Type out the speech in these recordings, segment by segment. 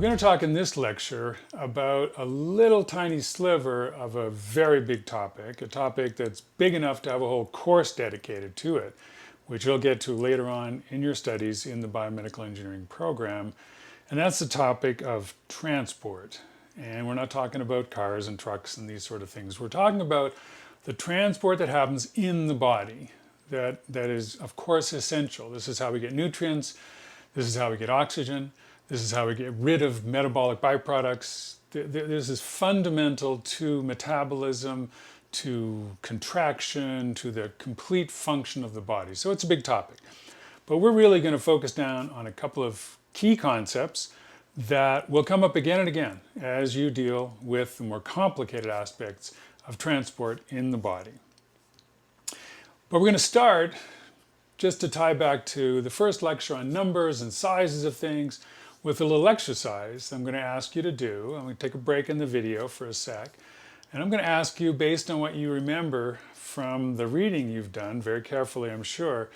We're going to talk in this lecture about a little tiny sliver of a very big topic, a topic that's big enough to have a whole course dedicated to it, which you'll get to later on in your studies in the biomedical engineering program. And that's the topic of transport. And we're not talking about cars and trucks and these sort of things. We're talking about the transport that happens in the body that is, of course, essential. This is how we get nutrients. This is how we get oxygen. This is how we get rid of metabolic byproducts. This is fundamental to metabolism, to contraction, to the complete function of the body. So it's a big topic. But we're really going to focus down on a couple of key concepts that will come up again and again as you deal with the more complicated aspects of transport in the body. But we're going to start, just to tie back to the first lecture on numbers and sizes of things, with a little exercise I'm going to ask you to do. I'm going to take a break in the video for a sec. And I'm going to ask you, based on what you remember from the reading you've done, very carefully I'm sure,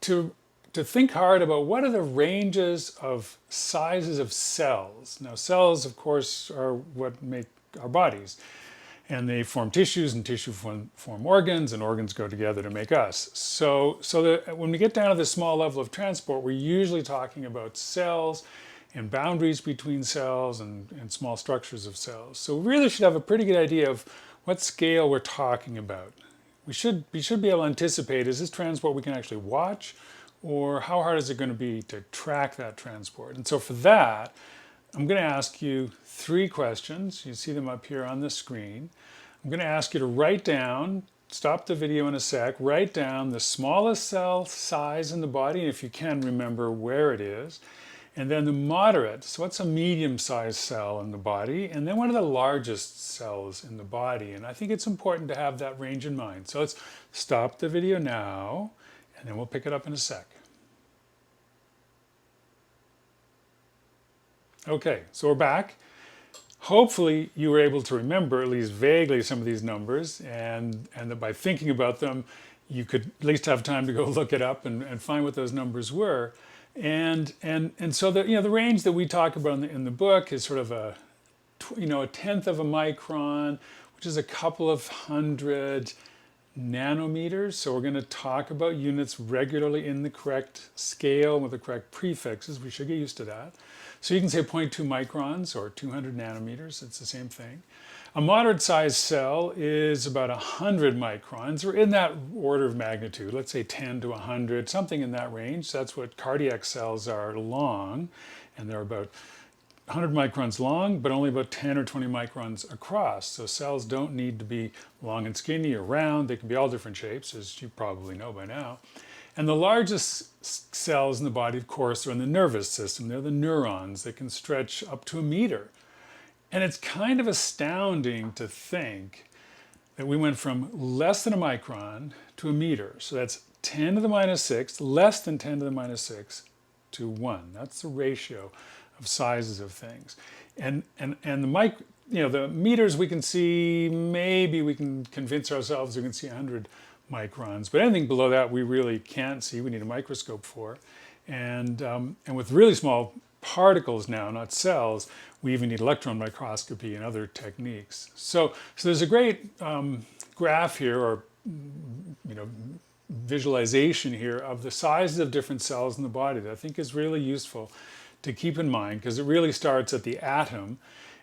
to think hard about what are the ranges of sizes of cells. Now cells, of course, are what make our bodies. And they form tissues, and tissue form organs, and organs go together to make us. So that when we get down to the small level of transport, we're usually talking about cells and boundaries between cells and small structures of cells. So we really should have a pretty good idea of what scale we're talking about. We should be able to anticipate, is this transport we can actually watch, or how hard is it going to be to track that transport? And so for that, I'm going to ask you 3 questions. You see them up here on the screen. I'm going to ask you to write down, stop the video in a sec, write down the smallest cell size in the body, and if you can, remember where it is. And then the moderate, so what's a medium-sized cell in the body? And then what are the largest cells in the body? And I think it's important to have that range in mind. So let's stop the video now, and then we'll pick it up in a sec. Okay, so we're back. Hopefully you were able to remember at least vaguely some of these numbers, and that by thinking about them, you could at least have time to go look it up and find what those numbers were. And so the range that we talk about in the book is sort of a tenth of a micron, which is a couple of hundred nanometers. So we're going to talk about units regularly in the correct scale with the correct prefixes. We should get used to that. So you can say 0.2 microns or 200 nanometers. It's the same thing. A moderate sized cell is about 100 microns. We're in that order of magnitude. Let's say 10 to 100, something in that range. That's what cardiac cells are long. And they're about 100 microns long, but only about 10 or 20 microns across. So cells don't need to be long and skinny or round. They can be all different shapes, as you probably know by now. And the largest cells in the body, of course, are in the nervous system. They're the neurons. They can stretch up to a meter. And it's kind of astounding to think that we went from less than a micron to a meter. So that's 10 to the minus 6, less than 10 to the minus 6 to 1. That's the ratio of sizes of things. And the meters we can see, maybe we can convince ourselves we can see 100 microns, but anything below that we really can't see. We need a microscope for. And with really small particles now, not cells, we even need electron microscopy and other techniques. So there's a great graph here, or visualization here of the sizes of different cells in the body that I think is really useful to keep in mind, because it really starts at the atom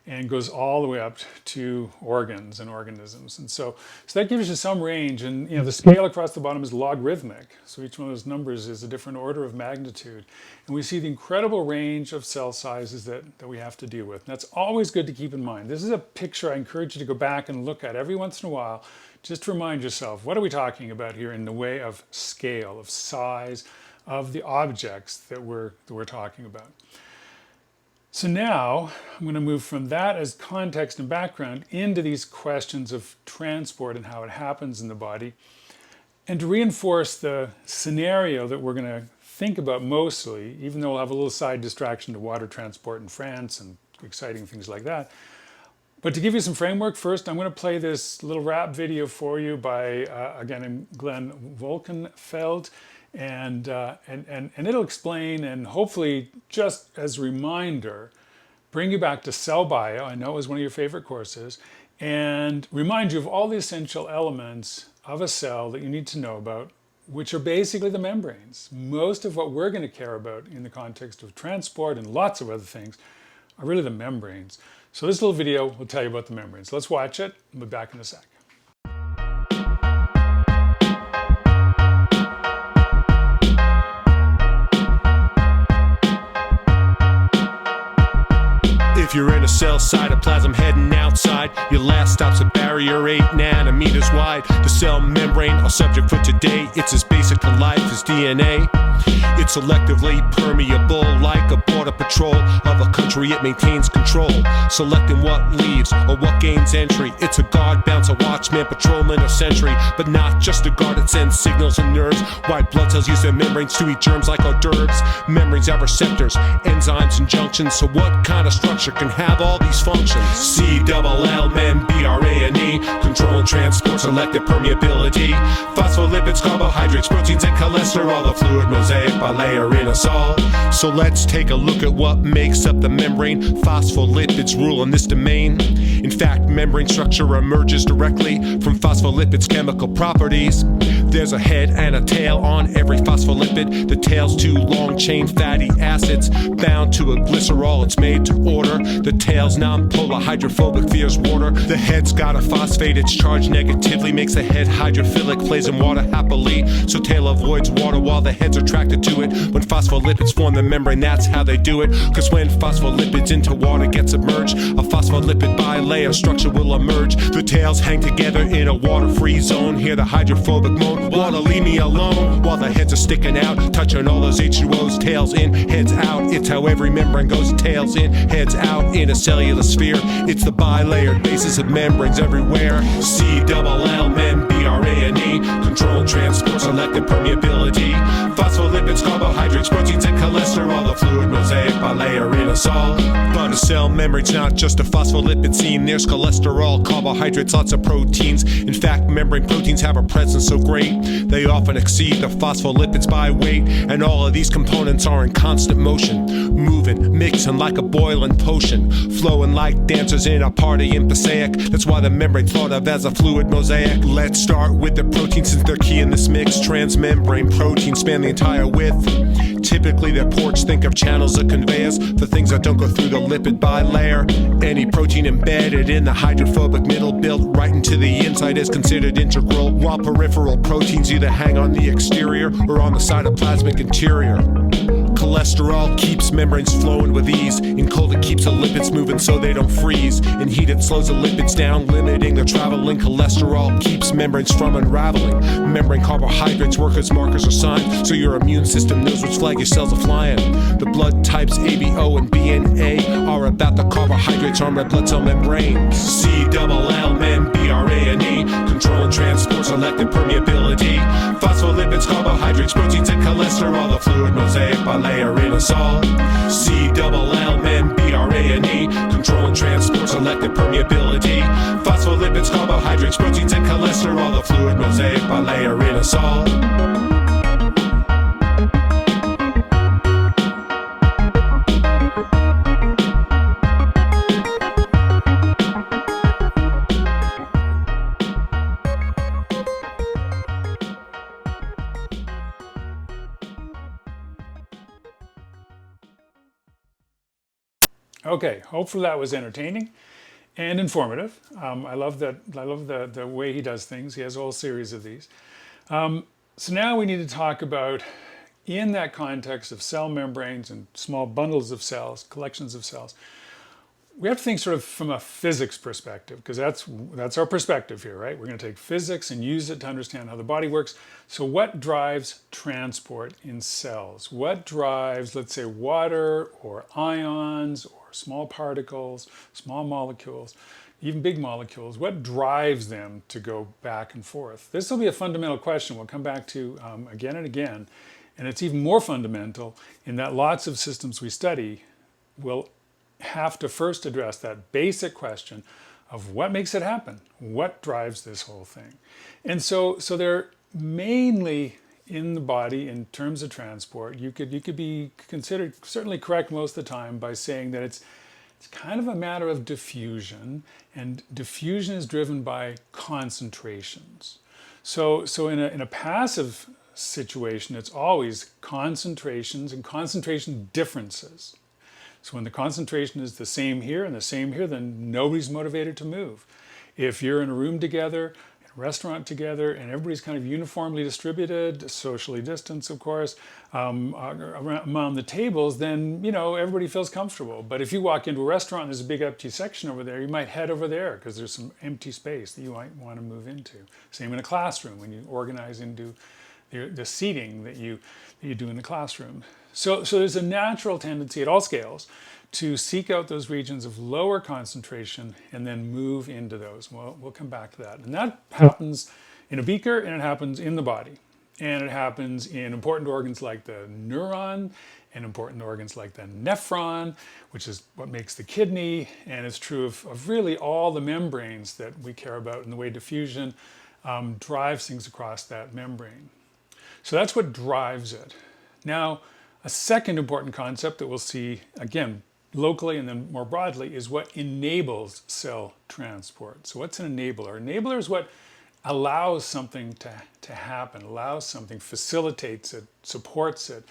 and goes all the way up to organs and organisms. And so that gives you some range. And the scale across the bottom is logarithmic. So each one of those numbers is a different order of magnitude. And we see the incredible range of cell sizes that we have to deal with. And that's always good to keep in mind. This is a picture I encourage you to go back and look at every once in a while, just to remind yourself, what are we talking about here in the way of scale, of size, of the objects that we're talking about. So now I'm going to move from that as context and background into these questions of transport and how it happens in the body, and to reinforce the scenario that we're going to think about mostly, even though we'll have a little side distraction to water transport in France and exciting things like that. But to give you some framework, first I'm going to play this little rap video for you by, again, Glenn Wolkenfeld. And it'll explain, and hopefully just as a reminder, bring you back to cell bio. I know it was one of your favorite courses, and remind you of all the essential elements of a cell that you need to know about, which are basically the membranes. Most of what we're going to care about in the context of transport and lots of other things are really the membranes. So this little video will tell you about the membranes. Let's watch it. We'll be back in a sec. If you're in a cell cytoplasm heading outside, your last stop's a barrier 8 nanometers wide. The cell membrane, our subject for today, it's as basic to life as DNA. It's selectively permeable like a border patrol of a country it maintains control. Selecting what leaves or what gains entry. It's a guard, bouncer, watchman, patrolman, or sentry. But not just a guard, it sends signals and nerves. White blood cells use their membranes to eat germs like hors d'oeuvres. Membranes have receptors, enzymes, and junctions. So what kind of structure can have all these functions? C-double-L-membrane, control and transport, selective permeability. Phospholipids, carbohydrates, proteins, and cholesterol, a fluid mosaic bilayer in us all. So let's take a look at what makes up the membrane. Phospholipids rule in this domain. In fact, membrane structure emerges directly from phospholipids' chemical properties. There's a head and a tail on every phospholipid. The tail's 2 long-chain fatty acids bound to a glycerol. It's made to order. The tail's non-polar, hydrophobic, fears water. The head's got a phosphate. It's charged negatively, makes the head hydrophilic, plays in water happily. So tail avoids water while the head's attracted to it. When phospholipids form the membrane, that's how they do it. Cause when phospholipids into water get submerged, a phospholipid bilayer structure will emerge. The tails hang together in a water-free zone. Hear the hydrophobic moan, water leave me alone. While the heads are sticking out, touching all those H2Os. Tails in, heads out. It's how every membrane goes. Tails in, heads out in a cellular sphere. It's the bilayered basis of membranes everywhere. C-double-L-membrane, control and transport, selective permeability. Phospholipids, carbohydrates, proteins, and cholesterol, the fluid mosaic bilayer in us all. But a cell membrane's not just a phospholipid scene. There's cholesterol, carbohydrates, lots of proteins. In fact, membrane proteins have a presence so great they often exceed the phospholipids by weight. And all of these components are in constant motion, moving, mixing like a boiling potion, flowing like dancers in a party in Passaic. That's why the membrane's thought of as a fluid mosaic. Let's start with the proteins since they're key in this mix. Transmembrane proteins span the entire width. Typically they're ports, think of channels of conveyors for things that don't go through the lipid bilayer. Any protein embedded in the hydrophobic middle built right into the inside is considered integral, while peripheral proteins either hang on the exterior or on the cytoplasmic interior. Cholesterol keeps membranes flowing with ease. In cold it keeps the lipids moving so they don't freeze. In heat it slows the lipids down, limiting their traveling. Cholesterol keeps membranes from unraveling. Membrane carbohydrates work as markers or signs, so your immune system knows which flag your cells are flying. The blood types ABO and BME are about the carbohydrates on red blood cell membranes. C-double-L-membrane, control and transport, selective permeability. Phospholipids, carbohydrates, proteins, and cholesterol, the fluid mosaic bilayer in us all. C-double-L-membrane, control and transport, selective permeability. Phospholipids, carbohydrates, proteins, and cholesterol, the fluid mosaic bilayer in us all. Okay, hopefully that was entertaining and informative. I love that. I love the way he does things. He has a whole series of these. So now we need to talk about, in that context of cell membranes and small bundles of cells, collections of cells, we have to think sort of from a physics perspective, because that's our perspective here, right? We're going to take physics and use it to understand how the body works. So what drives transport in cells? What drives, let's say, water or ions or small particles, small molecules, even big molecules? What drives them to go back and forth? This will be a fundamental question we'll come back to again and again. And it's even more fundamental in that lots of systems we study will have to first address that basic question of what makes it happen? What drives this whole thing? And so they're mainly in the body in terms of transport. You could be considered certainly correct most of the time by saying that it's It's kind of a matter of diffusion, and diffusion is driven by concentrations. So in a passive situation, it's always concentrations and concentration differences. So when the concentration is the same here and the same here, then nobody's motivated to move. If you're in a room together, in a restaurant together, and everybody's kind of uniformly distributed, socially distanced, of course, around the tables, then, everybody feels comfortable. But if you walk into a restaurant and there's a big empty section over there, you might head over there because there's some empty space that you might want to move into. Same in a classroom when you organize into the seating that you do in the classroom. So there's a natural tendency at all scales to seek out those regions of lower concentration and then move into those. Well, we'll come back to that. And that happens in a beaker, and it happens in the body. And it happens in important organs like the neuron, and important organs like the nephron, which is what makes the kidney. And it's true of really all the membranes that we care about, and the way diffusion drives things across that membrane. So that's what drives it. Now, a second important concept that we'll see, again, locally and then more broadly, is what enables cell transport. So what's an enabler? Enabler is what allows something to happen, allows something, facilitates it, supports it,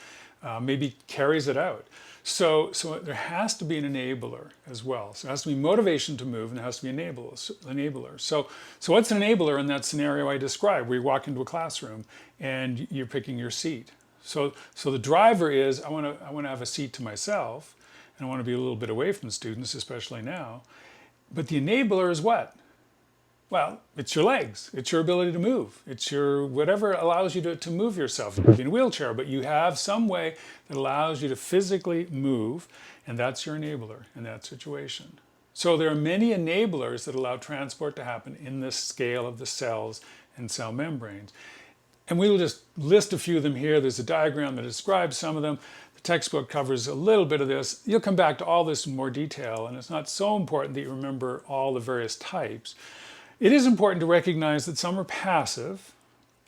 maybe carries it out. So there has to be an enabler as well. So there has to be motivation to move, and there has to be enabler. So what's an enabler in that scenario I described, where you walk into a classroom and you're picking your seat? So the driver is, I want to have a seat to myself, and I want to be a little bit away from the students, especially now. But the enabler is what? Well, it's your legs. It's your ability to move. It's your whatever allows you to move yourself. You could be in a wheelchair, but you have some way that allows you to physically move, and that's your enabler in that situation. So there are many enablers that allow transport to happen in the scale of the cells and cell membranes. And we will just list a few of them here. There's a diagram that describes some of them. The textbook covers a little bit of this. You'll come back to all this in more detail, and it's not so important that you remember all the various types. It is important to recognize that some are passive,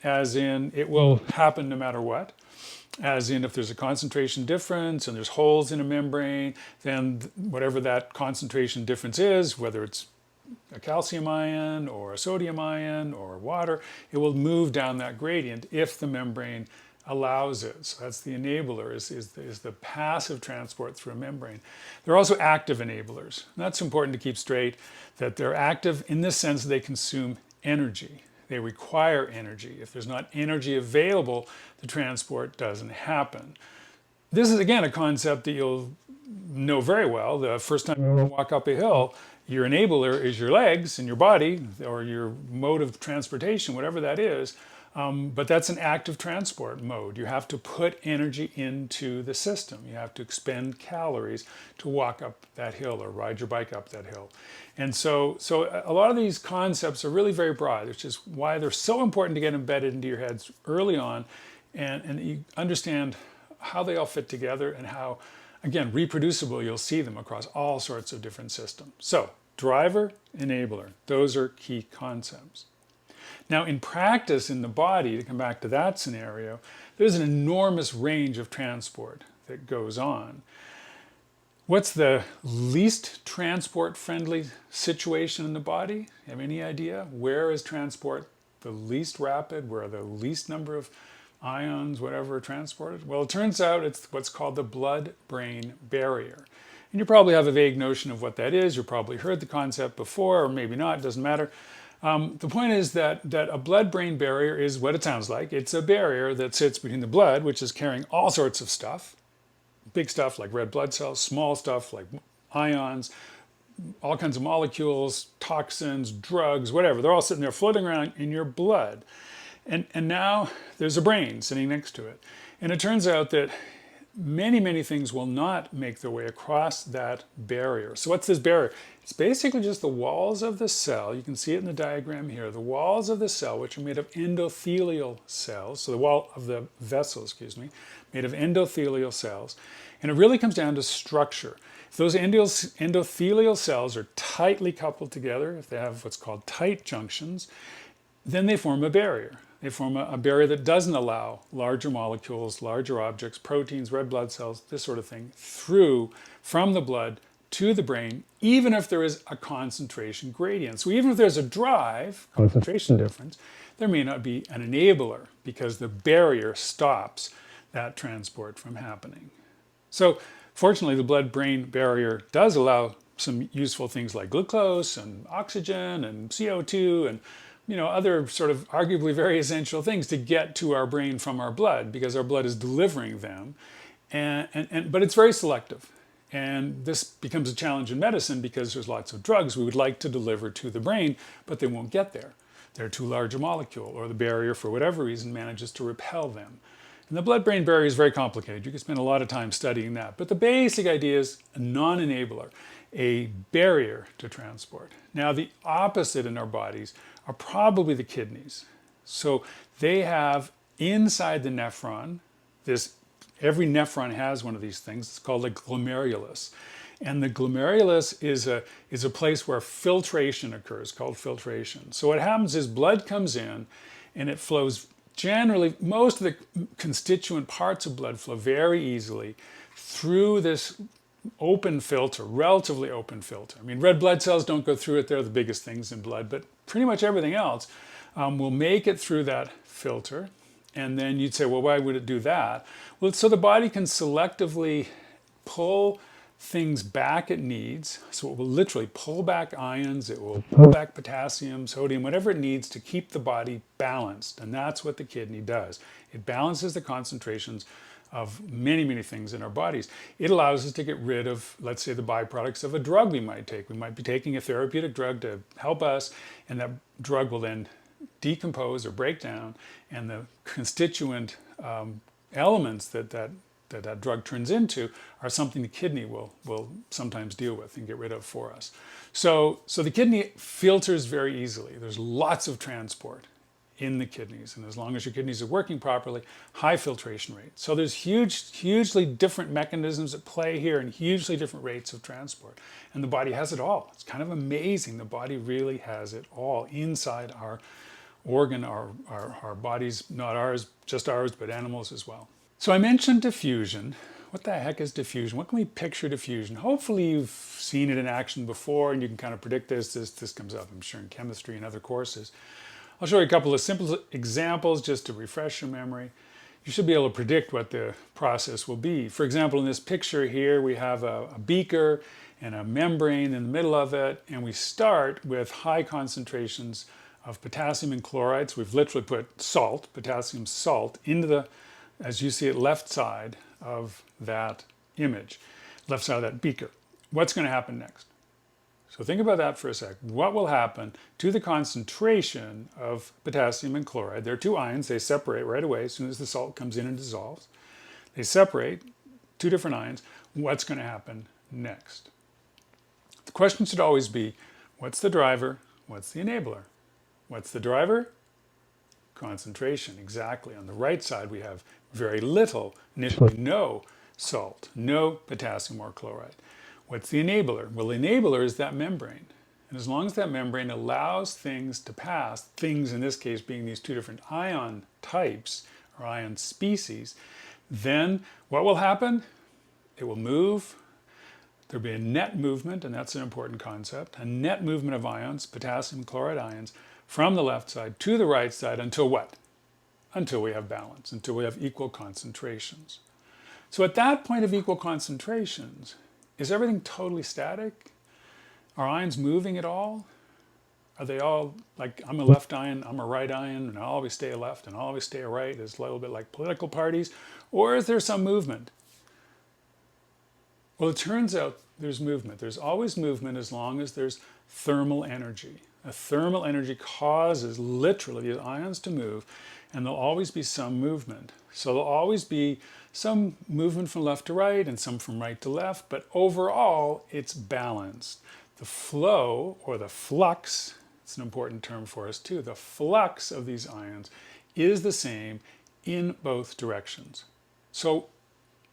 as in it will happen no matter what. As in if there's a concentration difference and there's holes in a membrane, then whatever that concentration difference is, whether it's a calcium ion or a sodium ion or water, it will move down that gradient if the membrane allows it. So that's the enabler, is the passive transport through a membrane. There are also active enablers. And that's important to keep straight, that they're active in this sense they consume energy. They require energy. If there's not energy available, the transport doesn't happen. This is, again, a concept that you'll know very well. The first time you walk up a hill, your enabler is your legs and your body, or your mode of transportation, whatever that is. But that's an active transport mode. You have to put energy into the system. You have to expend calories to walk up that hill or ride your bike up that hill. And so a lot of these concepts are really very broad, which is why they're so important to get embedded into your heads early on, and you understand how they all fit together and how, again, reproducible you'll see them across all sorts of different systems. So driver, enabler, those are key concepts. Now, in practice in the body, to come back to that scenario, there's an enormous range of transport that goes on. What's the least transport-friendly situation in the body? You have any idea? Where is transport the least rapid? Where are the least number of ions, whatever, are transported? Well, it turns out it's what's called the blood-brain barrier. And you probably have a vague notion of what that is. You've probably heard the concept before, or maybe not, it doesn't matter. The point is that a blood-brain barrier is what it sounds like. It's a barrier that sits between the blood, which is carrying all sorts of stuff, big stuff like red blood cells, small stuff like ions, all kinds of molecules, toxins, drugs, whatever. They're all sitting there floating around in your blood. And now there's a brain sitting next to it. And it turns out that many things will not make their way across that barrier. So what's this barrier? It's basically just the walls of the cell. You can see it in the diagram here. The walls of the cell, which are made of endothelial cells, so the wall of the vessel, made of endothelial cells. And it really comes down to structure. If those endothelial cells are tightly coupled together, if they have what's called tight junctions, then they form a barrier. They form a barrier that doesn't allow larger molecules, larger objects, proteins, red blood cells, this sort of thing, through from the blood to the brain, even if there is a concentration gradient. So even if there's a drive, concentration difference, there may not be an enabler because the barrier stops that transport from happening. So fortunately, the blood-brain barrier does allow some useful things like glucose and oxygen and CO2 and other sort of arguably very essential things to get to our brain from our blood because our blood is delivering them. But it's very selective. And this becomes a challenge in medicine because there's lots of drugs we would like to deliver to the brain, but they won't get there. They're too large a molecule, or the barrier, for whatever reason, manages to repel them. And the blood-brain barrier is very complicated. You can spend a lot of time studying that. But the basic idea is a non-enabler, a barrier to transport. Now, the opposite in our bodies are probably the kidneys. So they have inside the nephron, every nephron has one of these things. It's called a glomerulus. And the glomerulus is a place where filtration occurs, called filtration. So what happens is blood comes in and it flows generally, most of the constituent parts of blood flow very easily through this open filter, relatively open filter. I mean, red blood cells don't go through it. They're the biggest things in blood, but pretty much everything else will make it through that filter. And then you'd say, well, why would it do that? Well, it's so the body can selectively pull things back it needs. So it will literally pull back ions, it will pull back potassium, sodium, whatever it needs to keep the body balanced. And that's what the kidney does. It balances the concentrations of many, many things in our bodies. It allows us to get rid of, let's say, the byproducts of a drug we might take. We might be taking a therapeutic drug to help us, and that drug will then decompose or break down, and the constituent elements that drug turns into are something the kidney will sometimes deal with and get rid of for us. So the kidney filters very easily. There's lots of transport in the kidneys, and as long as your kidneys are working properly, high filtration rate. So there's hugely different mechanisms at play here and hugely different rates of transport. And the body has it all. It's kind of amazing. The body really has it all inside our organ, our bodies, not ours, just ours, but animals as well. So I mentioned diffusion. What the heck is diffusion? What can we picture diffusion? Hopefully you've seen it in action before and you can kind of predict this. This comes up, I'm sure, in chemistry and other courses. I'll show you a couple of simple examples just to refresh your memory. You should be able to predict what the process will be. For example, in this picture here, we have a beaker and a membrane in the middle of it, and we start with high concentrations of potassium and chlorides. We've literally put salt, potassium salt, into the, as you see it, left side of that image, left side of that beaker. What's going to happen next? So think about that for a sec. What will happen to the concentration of potassium and chloride? There are two ions. They separate right away as soon as the salt comes in and dissolves. They separate, two different ions. What's going to happen next? The question should always be, what's the driver? What's the enabler? What's the driver? Concentration, exactly. On the right side, we have very little, initially no salt, no potassium or chloride. What's the enabler? Well, the enabler is that membrane. And as long as that membrane allows things to pass, things in this case being these two different ion types or ion species, then what will happen? It will move. There'll be a net movement, and that's an important concept, a net movement of ions, potassium chloride ions, from the left side to the right side until what? Until we have balance, until we have equal concentrations. So at that point of equal concentrations, is everything totally static? Are ions moving at all? Are they all like, I'm a left ion, I'm a right ion, and I'll always stay a left and I'll always stay a right? It's a little bit like political parties. Or is there some movement? Well, it turns out there's movement. There's always movement as long as there's thermal energy. A thermal energy causes literally the ions to move, and there'll always be some movement. So there'll always be some movement from left to right and some from right to left, but overall it's balanced. The flow, or the flux, it's an important term for us too, the flux of these ions is the same in both directions. So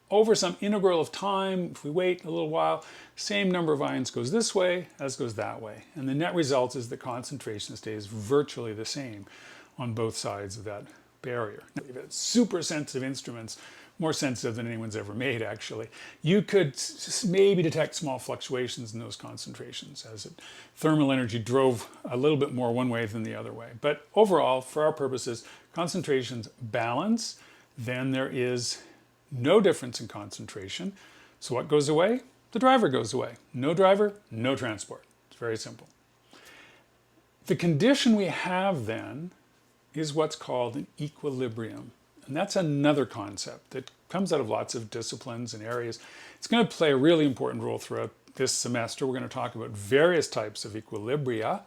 over some integral of time, if we wait a little while, same number of ions goes this way as goes that way. And the net result is the concentration stays virtually the same on both sides of that barrier. Now, we've got super sensitive instruments more sensitive than anyone's ever made, actually. You could maybe detect small fluctuations in those concentrations as thermal energy drove a little bit more one way than the other way. But overall, for our purposes, concentrations balance, then there is no difference in concentration. So what goes away? The driver goes away. No driver, no transport. It's very simple. The condition we have then is what's called an equilibrium. And that's another concept that comes out of lots of disciplines and areas. It's going to play a really important role throughout this semester. We're going to talk about various types of equilibria.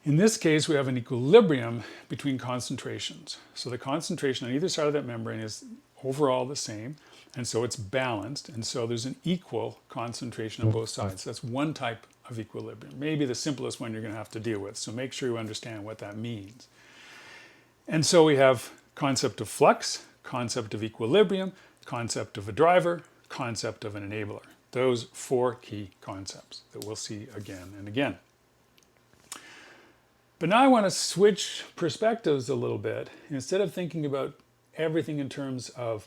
In this case, we have an equilibrium between concentrations. So the concentration on either side of that membrane is overall the same, and so it's balanced, and so there's an equal concentration on both sides. That's one type of equilibrium, maybe the simplest one you're going to have to deal with, so make sure you understand what that means. And so we have concept of flux, concept of equilibrium, concept of a driver, concept of an enabler. Those four key concepts that we'll see again and again. But now I want to switch perspectives a little bit. Instead of thinking about everything in terms of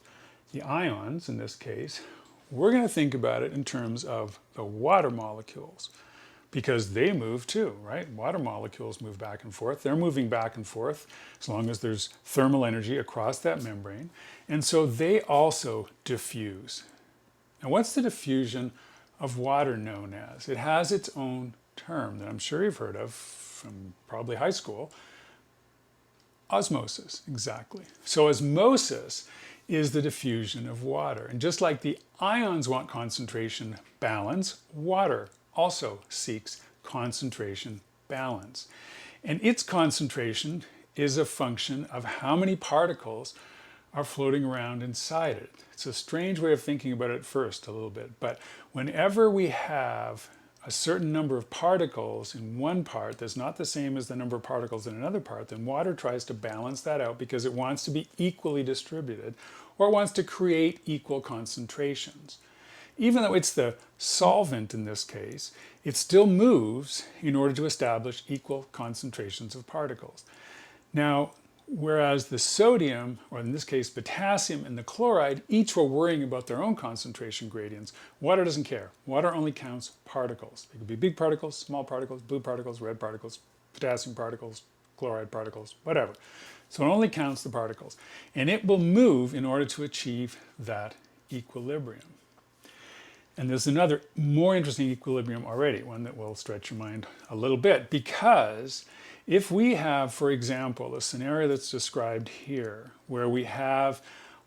the ions, in this case, we're going to think about it in terms of the water molecules, because they move too, right? Water molecules move back and forth. They're moving back and forth as long as there's thermal energy across that membrane. And so they also diffuse. Now, what's the diffusion of water known as? It has its own term that I'm sure you've heard of from probably high school. Osmosis, exactly. So osmosis is the diffusion of water. And just like the ions want concentration balance, water also seeks concentration balance. And its concentration is a function of how many particles are floating around inside it. It's a strange way of thinking about it first a little bit, but whenever we have a certain number of particles in one part that's not the same as the number of particles in another part, then water tries to balance that out because it wants to be equally distributed, or it wants to create equal concentrations. Even though it's the solvent in this case, it still moves in order to establish equal concentrations of particles. Now, whereas the sodium, or in this case potassium and the chloride, each were worrying about their own concentration gradients, water doesn't care. Water only counts particles. They could be big particles, small particles, blue particles, red particles, potassium particles, chloride particles, whatever. So it only counts the particles. And it will move in order to achieve that equilibrium. And there's another more interesting equilibrium already, one that will stretch your mind a little bit, because if we have, for example, a scenario that's described here, where we have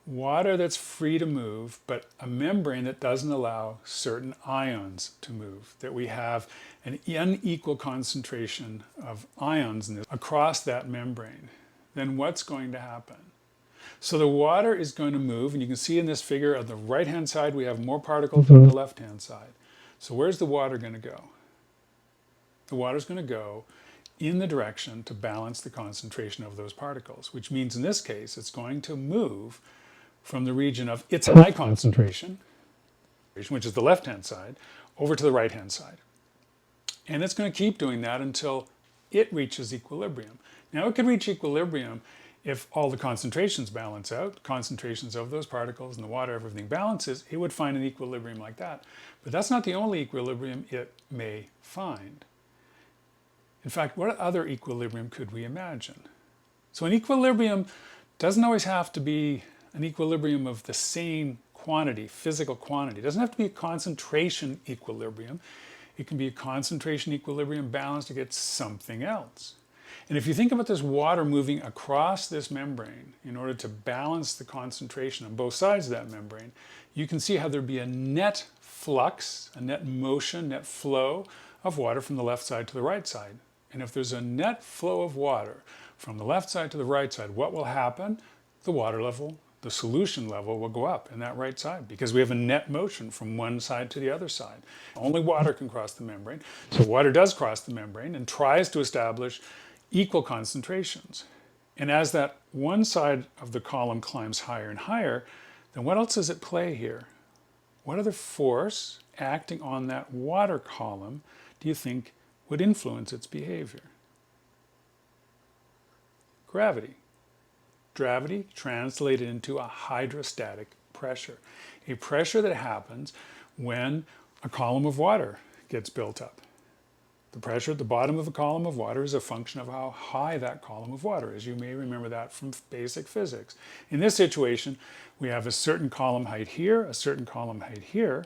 water that's free to move, but a membrane that doesn't allow certain ions to move, that we have an unequal concentration of ions across that membrane, then what's going to happen? So the water is going to move, and you can see in this figure on the right-hand side we have more particles than on the left-hand side. So where's the water going to go? The water's going to go in the direction to balance the concentration of those particles, which means in this case it's going to move from the region of its high concentration, which is the left-hand side, over to the right-hand side. And it's going to keep doing that until it reaches equilibrium. Now it could reach equilibrium if all the concentrations balance out, concentrations of those particles in the water, everything balances, it would find an equilibrium like that. But that's not the only equilibrium it may find. In fact, what other equilibrium could we imagine? So an equilibrium doesn't always have to be an equilibrium of the same quantity, physical quantity. It doesn't have to be a concentration equilibrium. It can be a concentration equilibrium balanced against something else. And if you think about this water moving across this membrane in order to balance the concentration on both sides of that membrane, you can see how there'd be a net flux, a net motion, net flow of water from the left side to the right side. And if there's a net flow of water from the left side to the right side, what will happen? The water level, the solution level will go up in that right side because we have a net motion from one side to the other side. Only water can cross the membrane. So water does cross the membrane and tries to establish equal concentrations. And as that one side of the column climbs higher and higher, then what else is at play here? What other force acting on that water column do you think would influence its behavior? Gravity. gravity translated into a hydrostatic pressure, a pressure that happens when a column of water gets built up. The pressure at the bottom of a column of water is a function of how high that column of water is. You may remember that from basic physics. In this situation, we have a certain column height here, a certain column height here,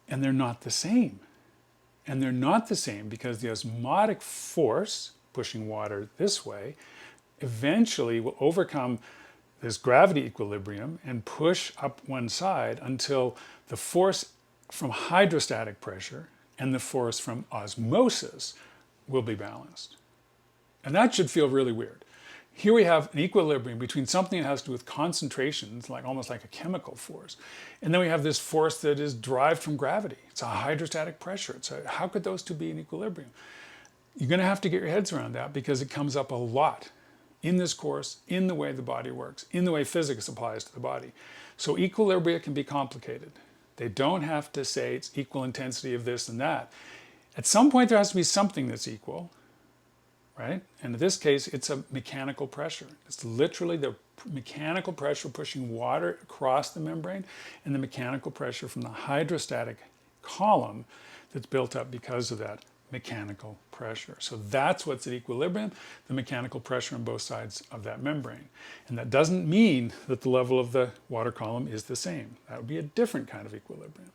and they're not the same. And they're not the same because the osmotic force pushing water this way eventually will overcome this gravity equilibrium and push up one side until the force from hydrostatic pressure and the force from osmosis will be balanced. And that should feel really weird. Here we have an equilibrium between something that has to do with concentrations, like almost like a chemical force, and then we have this force that is derived from gravity. It's a hydrostatic pressure. How could those two be in equilibrium? You're going to have to get your heads around that because it comes up a lot in this course, in the way the body works, in the way physics applies to the body. So equilibria can be complicated. They don't have to say it's equal intensity of this and that. At some point there has to be something that's equal, right? And in this case, it's a mechanical pressure. It's literally the mechanical pressure pushing water across the membrane and the mechanical pressure from the hydrostatic column that's built up because of that mechanical pressure. So that's what's at equilibrium, the mechanical pressure on both sides of that membrane. And that doesn't mean that the level of the water column is the same. That would be a different kind of equilibrium.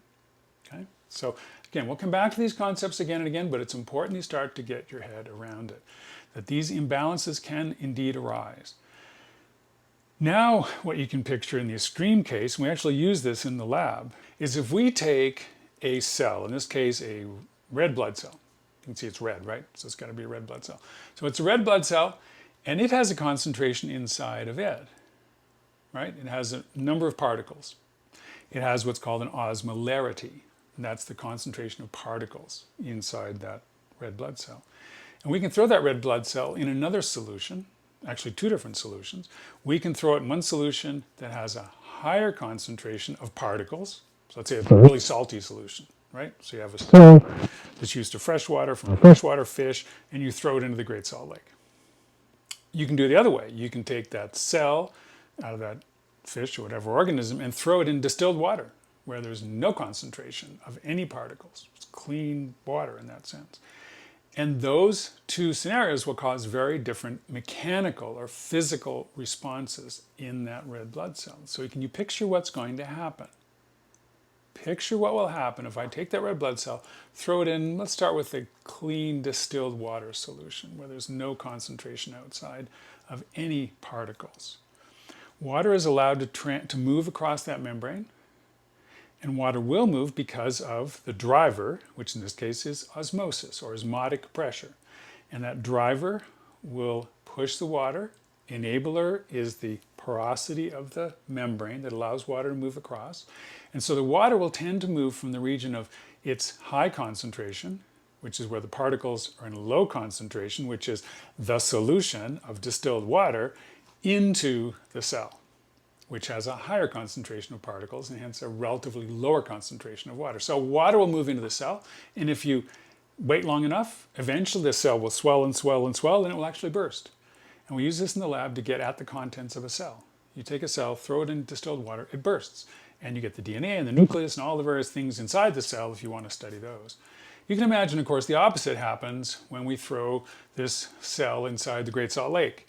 Okay? So again, we'll come back to these concepts again and again, but it's important you start to get your head around it, that these imbalances can indeed arise. Now, what you can picture in the extreme case, and we actually use this in the lab, is if we take a cell, in this case a red blood cell. You can see it's red, right? So it's got to be a red blood cell. So it's a red blood cell, and it has a concentration inside of it, right? It has a number of particles. It has what's called an osmolarity, and that's the concentration of particles inside that red blood cell. And we can throw that red blood cell in another solution, actually two different solutions. We can throw it in one solution that has a higher concentration of particles. So let's say it's a really salty solution, right? So you have a cell that's used to fresh water from a freshwater fish, and you throw it into the Great Salt Lake. You can do it the other way. You can take that cell out of that fish or whatever organism and throw it in distilled water where there's no concentration of any particles. It's clean water in that sense. And those two scenarios will cause very different mechanical or physical responses in that red blood cell. So can you picture what's going to happen? Picture what will happen if I take that red blood cell, throw it in, let's start with a clean distilled water solution where there's no concentration outside of any particles. Water is allowed to move across that membrane, and water will move because of the driver, which in this case is osmosis or osmotic pressure. And that driver will push the water. Enabler is the porosity of the membrane that allows water to move across. And so the water will tend to move from the region of its high concentration, which is where the particles are in low concentration, which is the solution of distilled water, into the cell, which has a higher concentration of particles and hence a relatively lower concentration of water. So water will move into the cell, and if you wait long enough, eventually the cell will swell and swell and swell, and it will actually burst. And we use this in the lab to get at the contents of a cell. You take a cell, throw it in distilled water, it bursts. And you get the DNA and the nucleus and all the various things inside the cell if you want to study those. You can imagine, of course, the opposite happens when we throw this cell inside the Great Salt Lake.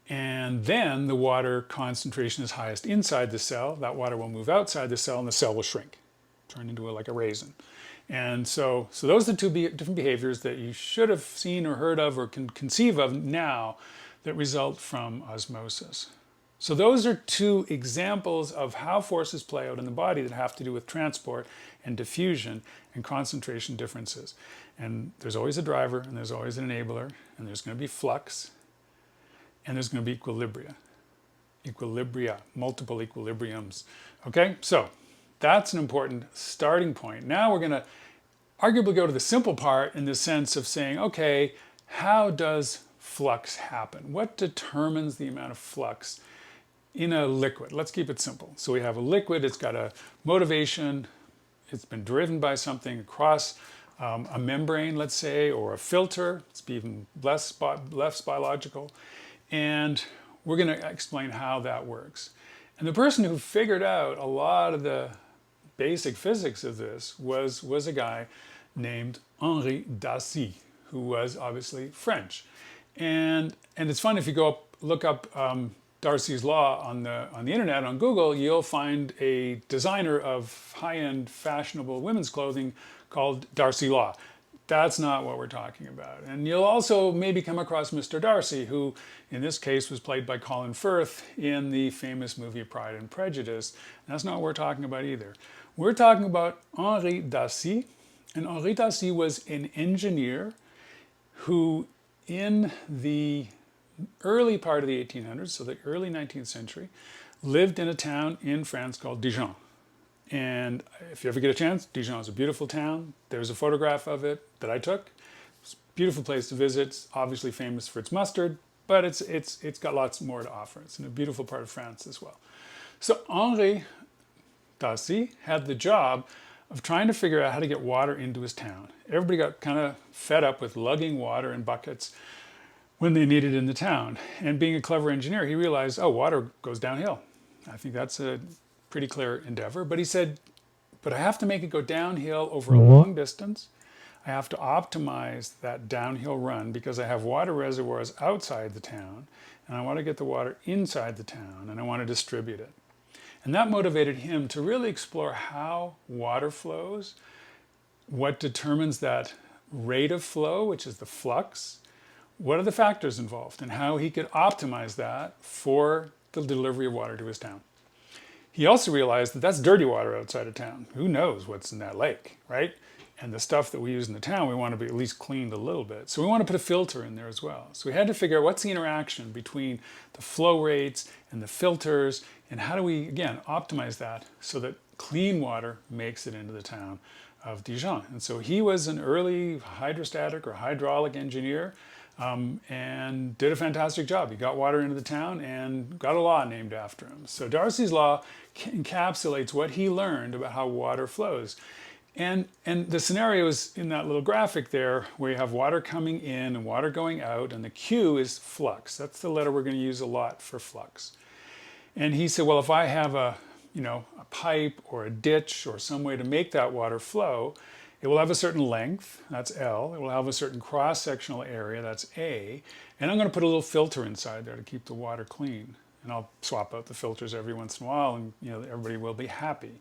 And then the water concentration is highest inside the cell. That water will move outside the cell and the cell will shrink, turn into like a raisin. And so those are the two different behaviors that you should have seen or heard of or can conceive of now that result from osmosis. So those are two examples of how forces play out in the body that have to do with transport and diffusion and concentration differences. And there's always a driver, and there's always an enabler, and there's going to be flux, and there's going to be equilibria, multiple equilibriums. Okay, so that's an important starting point. Now we're going to arguably go to the simple part in the sense of saying, okay, how does flux happen? What determines the amount of flux in a liquid? Let's keep it simple. So we have a liquid, it's got a motivation, it's been driven by something across a membrane, let's say, or a filter. It's even less biological. And we're going to explain how that works. And the person who figured out a lot of the basic physics of this was a guy named Henri Dassy, who was obviously French. And it's fun if you look up Darcy's law on the internet, on Google, you'll find a designer of high-end fashionable women's clothing called Darcy Law. That's not what we're talking about. And you'll also maybe come across Mr. Darcy, who in this case was played by Colin Firth in the famous movie Pride and Prejudice. That's not what we're talking about either. We're talking about Henri Dassy. And Henri Dassy was an engineer who in the early part of the 1800s, so the early 19th century, lived in a town in France called Dijon. And if you ever get a chance, Dijon is a beautiful town. There's a photograph of it that I took. It's a beautiful place to visit. It's obviously famous for its mustard, but it's got lots more to offer. It's in a beautiful part of France as well. So Henri Dassy had the job of trying to figure out how to get water into his town. Everybody got kind of fed up with lugging water in buckets when they needed it in the town. And being a clever engineer, he realized, oh, water goes downhill. I think that's a pretty clear endeavor. But he said, but I have to make it go downhill over a long distance. I have to optimize that downhill run because I have water reservoirs outside the town, and I want to get the water inside the town, and I want to distribute it. And that motivated him to really explore how water flows, what determines that rate of flow, which is the flux, what are the factors involved, and how he could optimize that for the delivery of water to his town. He also realized that that's dirty water outside of town. Who knows what's in that lake, right? And the stuff that we use in the town, we want to be at least cleaned a little bit. So we want to put a filter in there as well. So we had to figure out what's the interaction between the flow rates and the filters, and how do we, again, optimize that so that clean water makes it into the town of Dijon. And so he was an early hydrostatic or hydraulic engineer, and did a fantastic job. He got water into the town and got a law named after him. So Darcy's law encapsulates what he learned about how water flows. And the scenario is in that little graphic there where you have water coming in and water going out, and the Q is flux. That's the letter we're going to use a lot for flux. And he said, well, if I have a pipe or a ditch or some way to make that water flow, it will have a certain length, that's L. It will have a certain cross-sectional area, that's A. And I'm going to put a little filter inside there to keep the water clean. And I'll swap out the filters every once in a while, and everybody will be happy.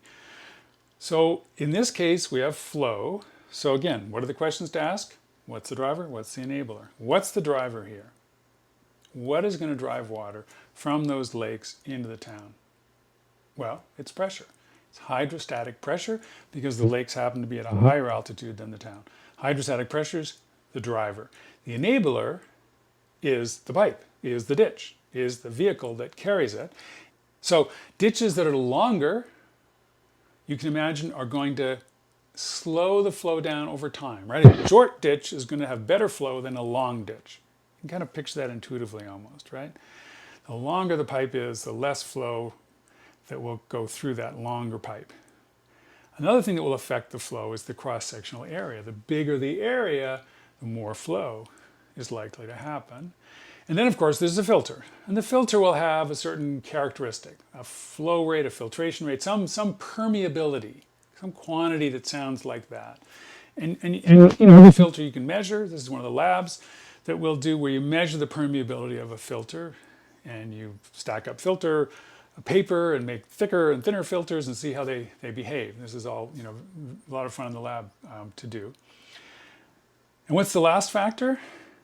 So in this case, we have flow. So again, what are the questions to ask? What's the driver? What's the enabler? What's the driver here? What is going to drive water from those lakes into the town? Well, it's pressure. It's hydrostatic pressure because the lakes happen to be at a higher altitude than the town. Hydrostatic pressure is the driver. The enabler is the pipe, is the ditch, is the vehicle that carries it. So ditches that are longer, you can imagine, are going to slow the flow down over time, right? A short ditch is going to have better flow than a long ditch. You can kind of picture that intuitively almost, right? The longer the pipe is, the less flow that will go through that longer pipe. Another thing that will affect the flow is the cross-sectional area. The bigger the area, the more flow is likely to happen. And then, of course, there's the filter. And the filter will have a certain characteristic, a flow rate, a filtration rate, some permeability, some quantity that sounds like that. And the filter you can measure. This is one of the labs that we'll do where you measure the permeability of a filter, and you stack up filter paper and make thicker and thinner filters and see how they behave. This is all a lot of fun in the lab to do. And what's the last factor?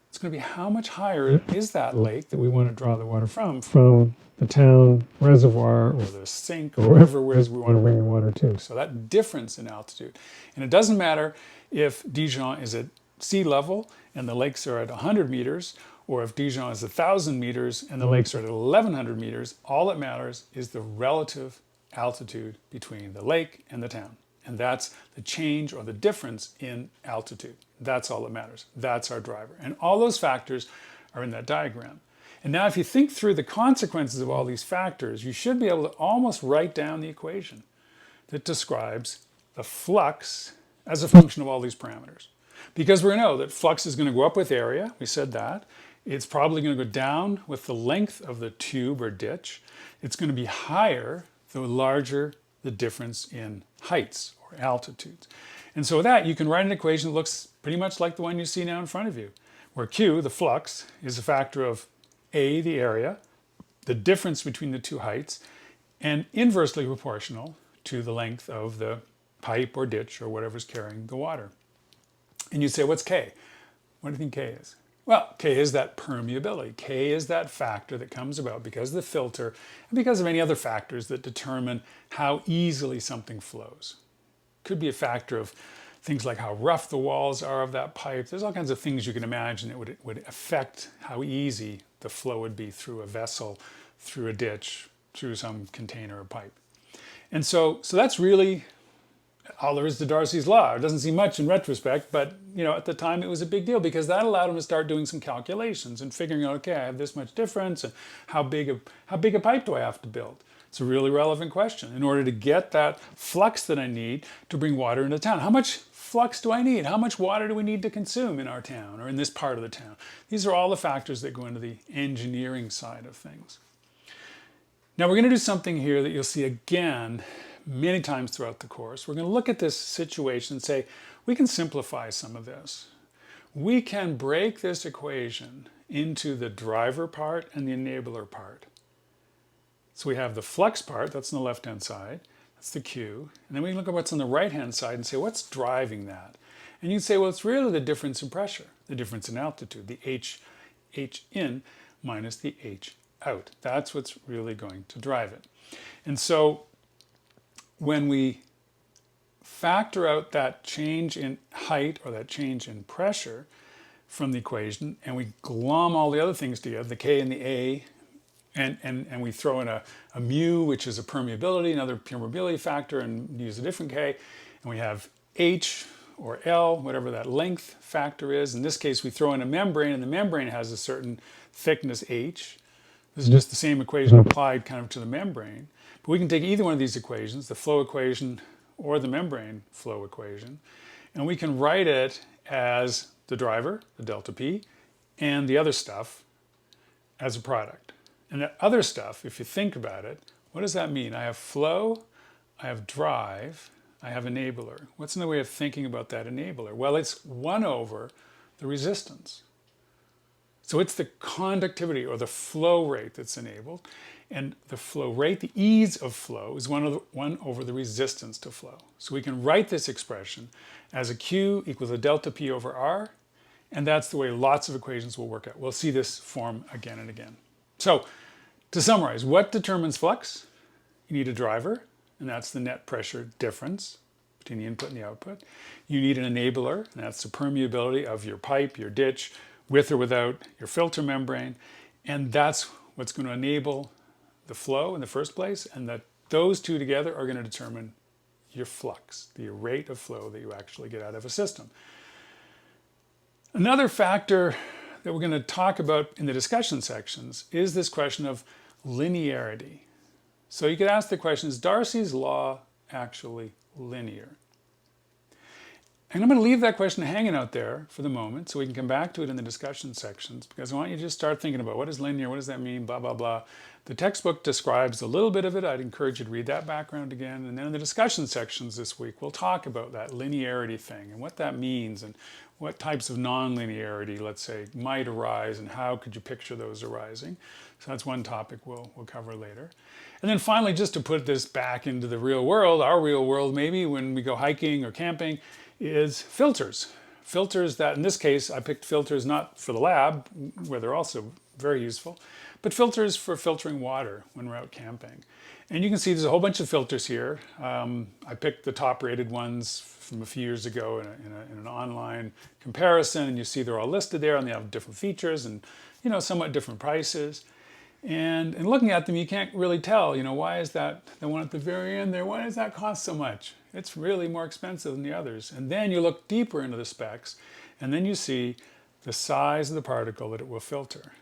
It's going to be how much higher is that lake that we want to draw the water from the town reservoir or the sink or wherever it is we want to bring the water to. So that difference in altitude. And it doesn't matter if Dijon is at sea level and the lakes are at 100 meters, or if Dijon is 1,000 meters and the lakes are at 1,100 meters, all that matters is the relative altitude between the lake and the town. And that's the change or the difference in altitude. That's all that matters. That's our driver. And all those factors are in that diagram. And now if you think through the consequences of all these factors, you should be able to almost write down the equation that describes the flux as a function of all these parameters. Because we know that flux is going to go up with area, we said that, It's probably going to go down with the length of the tube or ditch. It's going to be higher the larger the difference in heights or altitudes. And so with that, you can write an equation that looks pretty much like the one you see now in front of you, where Q, the flux, is a factor of A, the area, the difference between the two heights, and inversely proportional to the length of the pipe or ditch or whatever's carrying the water. And you say, what's K? What do you think K is? Well, K is that permeability. K is that factor that comes about because of the filter and because of any other factors that determine how easily something flows. Could be a factor of things like how rough the walls are of that pipe. There's all kinds of things you can imagine that would affect how easy the flow would be through a vessel, through a ditch, through some container or pipe. And so that's really all there is to Darcy's law. It doesn't seem much in retrospect, but at the time it was a big deal because that allowed him to start doing some calculations and figuring out, okay, I have this much difference, and how big a pipe do I have to build? It's a really relevant question. In order to get that flux that I need to bring water into town, how much flux do I need? How much water do we need to consume in our town or in this part of the town? These are all the factors that go into the engineering side of things. Now we're going to do something here that you'll see again many times throughout the course. We're going to look at this situation and say, we can simplify some of this. We can break this equation into the driver part and the enabler part. So we have the flux part, that's on the left-hand side, that's the Q, and then we can look at what's on the right-hand side and say, what's driving that? And you'd say, well, it's really the difference in pressure, the difference in altitude, the H in minus the H out. That's what's really going to drive it. And so when we factor out that change in height or that change in pressure from the equation, and we glom all the other things together, the K and the A, and we throw in a mu, which is a permeability, another permeability factor, and use a different K, and we have H or L, whatever that length factor is. In this case, we throw in a membrane, and the membrane has a certain thickness H. This is just the same equation applied kind of to the membrane. But we can take either one of these equations, the flow equation or the membrane flow equation, and we can write it as the driver, the delta P, and the other stuff as a product. And that other stuff, if you think about it, what does that mean? I have flow, I have drive, I have enabler. What's another way of thinking about that enabler? Well, it's 1 over the resistance. So it's the conductivity or the flow rate that's enabled. And the flow rate, the ease of flow, is 1 over the resistance to flow. So we can write this expression as a Q equals a delta P over R, and that's the way lots of equations will work out. We'll see this form again and again. So to summarize, what determines flux? You need a driver, and that's the net pressure difference between the input and the output. You need an enabler, and that's the permeability of your pipe, your ditch, with or without your filter membrane, and that's what's going to enable the flow in the first place, and that those two together are going to determine your flux, the rate of flow that you actually get out of a system. Another factor that we're going to talk about in the discussion sections is this question of linearity. So you could ask the question, is Darcy's law actually linear? And I'm going to leave that question hanging out there for the moment so we can come back to it in the discussion sections, because I want you to just start thinking about what is linear, what does that mean, blah, blah, blah. The textbook describes a little bit of it. I'd encourage you to read that background again. And then in the discussion sections this week, we'll talk about that linearity thing and what that means and what types of non-linearity, let's say, might arise and how could you picture those arising. So that's one topic we'll cover later. And then finally, just to put this back into the real world, our real world maybe when we go hiking or camping, is filters. Filters that, in this case, I picked filters not for the lab, where they're also very useful, but filters for filtering water when we're out camping. And you can see there's a whole bunch of filters here. I picked the top rated ones from a few years ago in an online comparison, and you see they're all listed there and they have different features and somewhat different prices. And in looking at them, you can't really tell, why is that the one at the very end there, why does that cost so much? It's really more expensive than the others. And then you look deeper into the specs, and then you see the size of the particle that it will filter.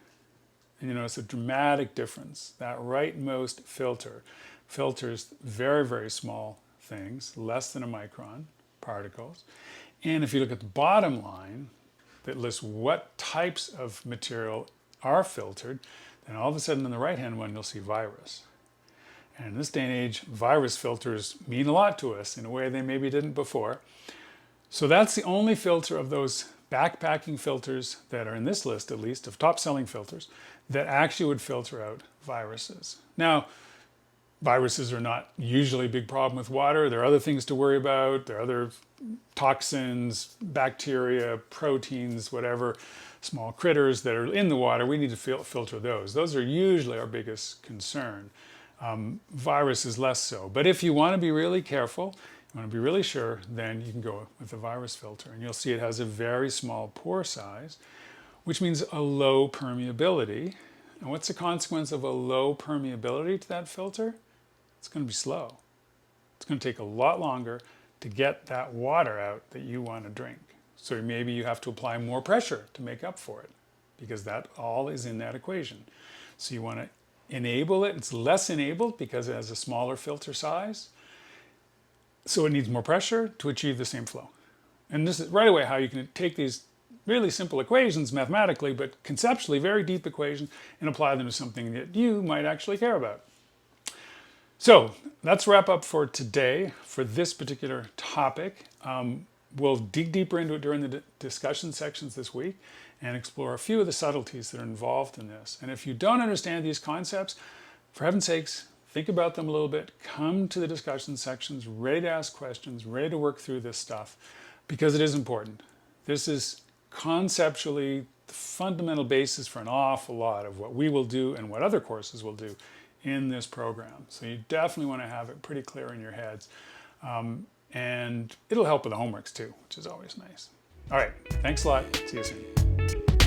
And it's a dramatic difference. That rightmost filter filters very, very small things, less than a micron particles. And if you look at the bottom line, that lists what types of material are filtered, then all of a sudden on the right-hand one, you'll see virus. And in this day and age, virus filters mean a lot to us in a way they maybe didn't before. So that's the only filter of those backpacking filters that are in this list, at least, of top-selling filters, that actually would filter out viruses. Now, viruses are not usually a big problem with water. There are other things to worry about. There are other toxins, bacteria, proteins, whatever, small critters that are in the water. We need to filter those. Those are usually our biggest concern. Virus is less so. But if you want to be really careful, you want to be really sure, then you can go with the virus filter. And you'll see it has a very small pore size, which means a low permeability. And what's the consequence of a low permeability to that filter? It's going to be slow. It's going to take a lot longer to get that water out that you want to drink. So maybe you have to apply more pressure to make up for it, because that all is in that equation. So you want to enable it. It's less enabled because it has a smaller filter size. So it needs more pressure to achieve the same flow. And this is right away how you can take these really simple equations mathematically, but conceptually very deep equations, and apply them to something that you might actually care about. So let's wrap up for today for this particular topic. We'll dig deeper into it during the discussion sections this week and explore a few of the subtleties that are involved in this. And if you don't understand these concepts, for heaven's sakes, think about them a little bit. Come to the discussion sections, ready to ask questions, ready to work through this stuff, because it is important. This is conceptually the fundamental basis for an awful lot of what we will do and what other courses will do in this program. So you definitely want to have it pretty clear in your heads. And it'll help with the homeworks too, which is always nice. All right, thanks a lot. See you soon.